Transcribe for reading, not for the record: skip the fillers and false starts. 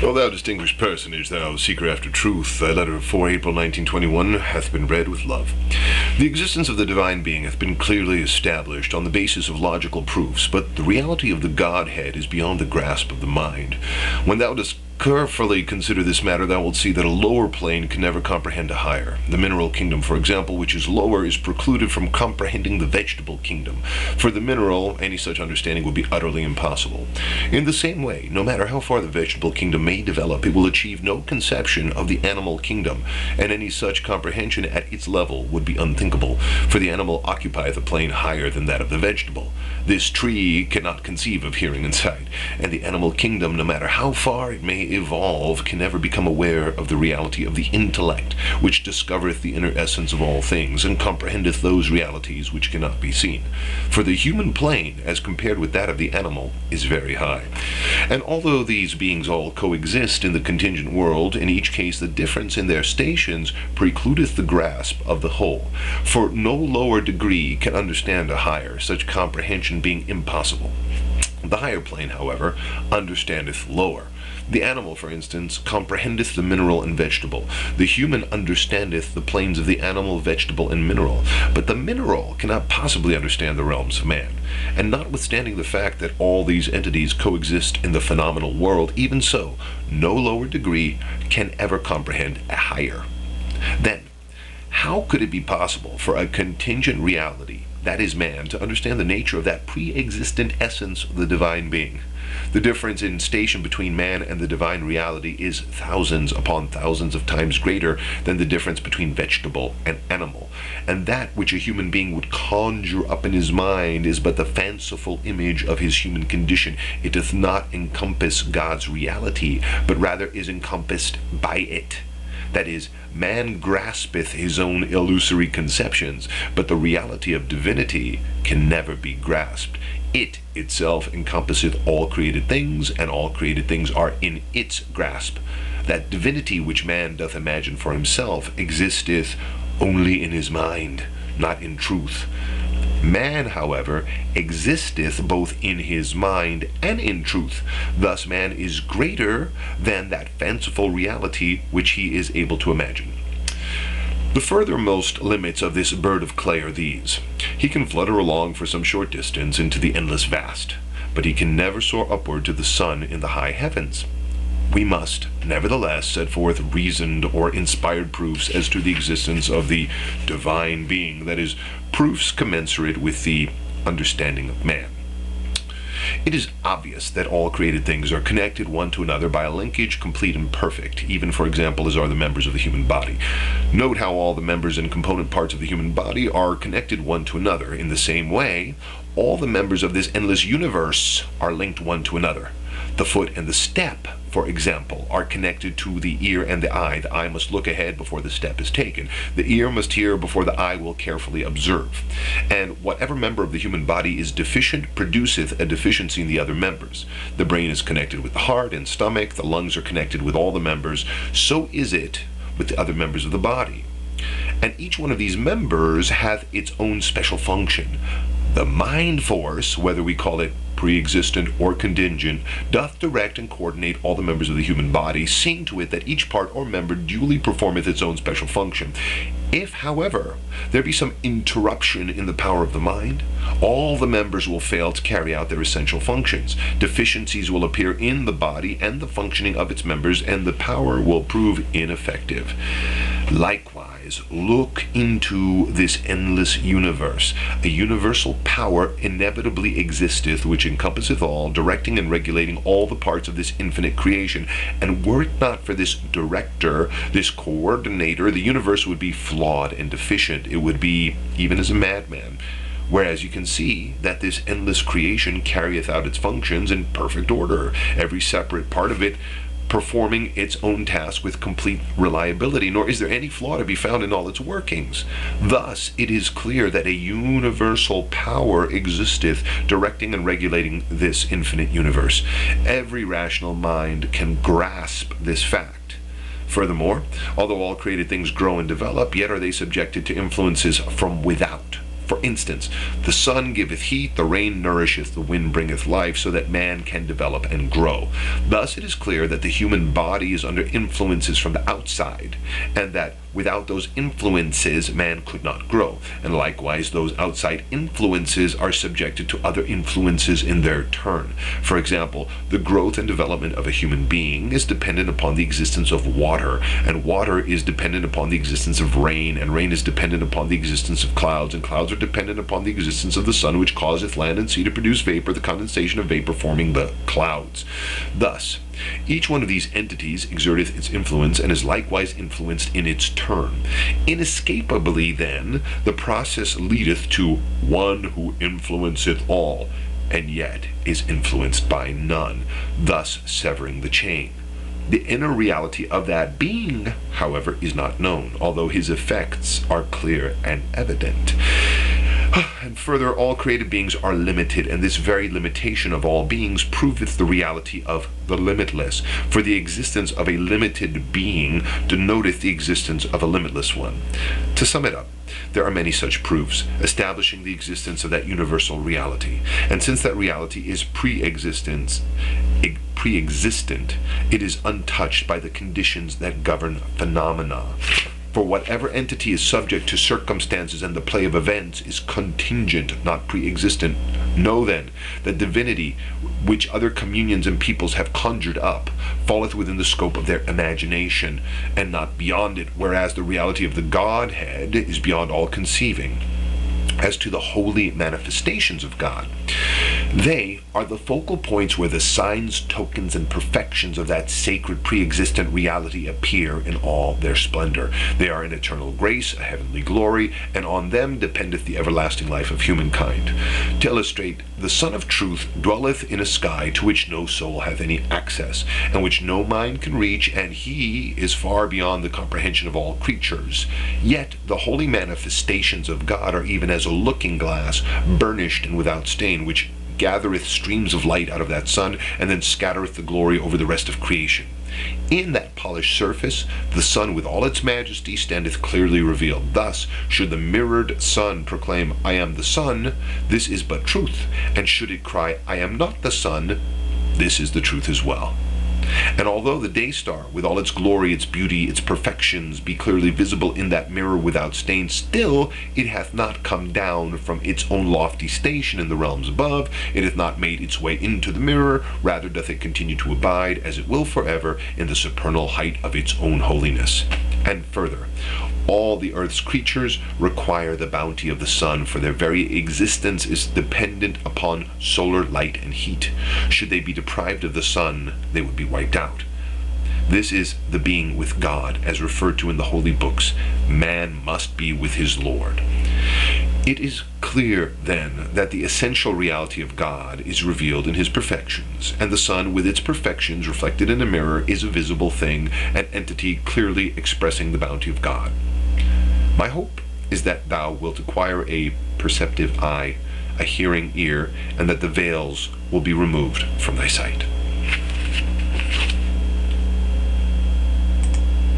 O thou distinguished personage, thou seeker after truth, thy letter of 4 April 1921 hath been read with love. The existence of the divine being hath been clearly established on the basis of logical proofs, but the reality of the Godhead is beyond the grasp of the mind. When thou dost carefully consider this matter, thou wilt see that a lower plane can never comprehend a higher. The mineral kingdom, for example, which is lower, is precluded from comprehending the vegetable kingdom. For the mineral, any such understanding would be utterly impossible. In the same way, no matter how far the vegetable kingdom may develop, it will achieve no conception of the animal kingdom, and any such comprehension at its level would be unthinkable, for the animal occupieth a plane higher than that of the vegetable. This tree cannot conceive of hearing and sight, and the animal kingdom, no matter how far it may evolve, can never become aware of the reality of the intellect, which discovereth the inner essence of all things, and comprehendeth those realities which cannot be seen. For the human plane, as compared with that of the animal, is very high. And although these beings all coexist in the contingent world, in each case the difference in their stations precludeth the grasp of the whole. For no lower degree can understand a higher, such comprehension being impossible. The higher plane, however, understandeth lower. The animal, for instance, comprehendeth the mineral and vegetable. The human understandeth the planes of the animal, vegetable, and mineral. But the mineral cannot possibly understand the realms of man. And notwithstanding the fact that all these entities coexist in the phenomenal world, even so, no lower degree can ever comprehend a higher. Then, how could it be possible for a contingent reality, that is man, to understand the nature of that pre-existent essence of the divine being? The difference in station between man and the divine reality is thousands upon thousands of times greater than the difference between vegetable and animal. And that which a human being would conjure up in his mind is but the fanciful image of his human condition. It doth not encompass God's reality, but rather is encompassed by it. That is, man graspeth his own illusory conceptions, but the reality of divinity can never be grasped. It itself encompasseth all created things, and all created things are in its grasp. That divinity which man doth imagine for himself existeth only in his mind, not in truth. Man, however, existeth both in his mind and in truth. Thus man is greater than that fanciful reality which he is able to imagine. The furthermost limits of this bird of clay are these. He can flutter along for some short distance into the endless vast, but he can never soar upward to the sun in the high heavens. We must, nevertheless, set forth reasoned or inspired proofs as to the existence of the divine being, that is, proofs commensurate with the understanding of man. It is obvious that all created things are connected one to another by a linkage complete and perfect, even, for example, as are the members of the human body. Note how all the members and component parts of the human body are connected one to another. In the same way, all the members of this endless universe are linked one to another. The foot and the step, for example, are connected to the ear and the eye. The eye must look ahead before the step is taken. The ear must hear before the eye will carefully observe. And whatever member of the human body is deficient produceth a deficiency in the other members. The brain is connected with the heart and stomach. The lungs are connected with all the members. So is it with the other members of the body. And each one of these members hath its own special function. The mind force, whether we call it pre-existent or contingent, doth direct and coordinate all the members of the human body, seeing to it that each part or member duly performeth its own special function. If, however, there be some interruption in the power of the mind, all the members will fail to carry out their essential functions. Deficiencies will appear in the body and the functioning of its members, and the power will prove ineffective. Likewise, look into this endless universe. A universal power inevitably existeth, which encompasseth all, directing and regulating all the parts of this infinite creation. And were it not for this director, this coordinator, the universe would be flawed and deficient. It would be even as a madman. Whereas you can see that this endless creation carrieth out its functions in perfect order, every separate part of it performing its own task with complete reliability, nor is there any flaw to be found in all its workings. Thus, it is clear that a universal power existeth, directing and regulating this infinite universe. Every rational mind can grasp this fact. Furthermore, although all created things grow and develop, yet are they subjected to influences from without. For instance, the sun giveth heat, the rain nourisheth, the wind bringeth life, so that man can develop and grow. Thus it is clear that the human body is under influences from the outside, and that without those influences man could not grow. And likewise, those outside influences are subjected to other influences in their turn. For example, the growth and development of a human being is dependent upon the existence of water, and water is dependent upon the existence of rain, and rain is dependent upon the existence of clouds, and clouds are dependent upon the existence of the sun, which causeth land and sea to produce vapor, the condensation of vapor forming the clouds. Thus, each one of these entities exerteth its influence, and is likewise influenced in its turn. Inescapably, then, the process leadeth to one who influenceth all, and yet is influenced by none, thus severing the chain. The inner reality of that being, however, is not known, although his effects are clear and evident. And further, all created beings are limited, and this very limitation of all beings proveth the reality of the limitless. For the existence of a limited being denoteth the existence of a limitless one. To sum it up, there are many such proofs, establishing the existence of that universal reality. And since that reality is pre-existent, it is untouched by the conditions that govern phenomena. For whatever entity is subject to circumstances and the play of events is contingent, not pre-existent. Know then that divinity, which other communions and peoples have conjured up, falleth within the scope of their imagination, and not beyond it, whereas the reality of the Godhead is beyond all conceiving. As to the holy manifestations of God, they are the focal points where the signs, tokens, and perfections of that sacred pre-existent reality appear in all their splendor. They are an eternal grace, a heavenly glory, and on them dependeth the everlasting life of humankind. To illustrate, the Sun of Truth dwelleth in a sky to which no soul hath any access, and which no mind can reach, and he is far beyond the comprehension of all creatures. Yet the holy manifestations of God are even as a looking glass, burnished and without stain, which gathereth streams of light out of that sun, and then scattereth the glory over the rest of creation. In that polished surface, the sun with all its majesty standeth clearly revealed. Thus, should the mirrored sun proclaim, I am the sun, this is but truth, and should it cry, I am not the sun, this is the truth as well. And although the day star, with all its glory, its beauty, its perfections, be clearly visible in that mirror without stain, still it hath not come down from its own lofty station in the realms above, it hath not made its way into the mirror, rather doth it continue to abide, as it will forever, in the supernal height of its own holiness. And further, all the earth's creatures require the bounty of the sun, for their very existence is dependent upon solar light and heat. Should they be deprived of the sun, they would be wiped out. This is the being with God, as referred to in the holy books. Man must be with his Lord. It is clear, then, that the essential reality of God is revealed in his perfections, and the sun, with its perfections reflected in a mirror, is a visible thing, an entity clearly expressing the bounty of God. My hope is that thou wilt acquire a perceptive eye, a hearing ear, and that the veils will be removed from thy sight.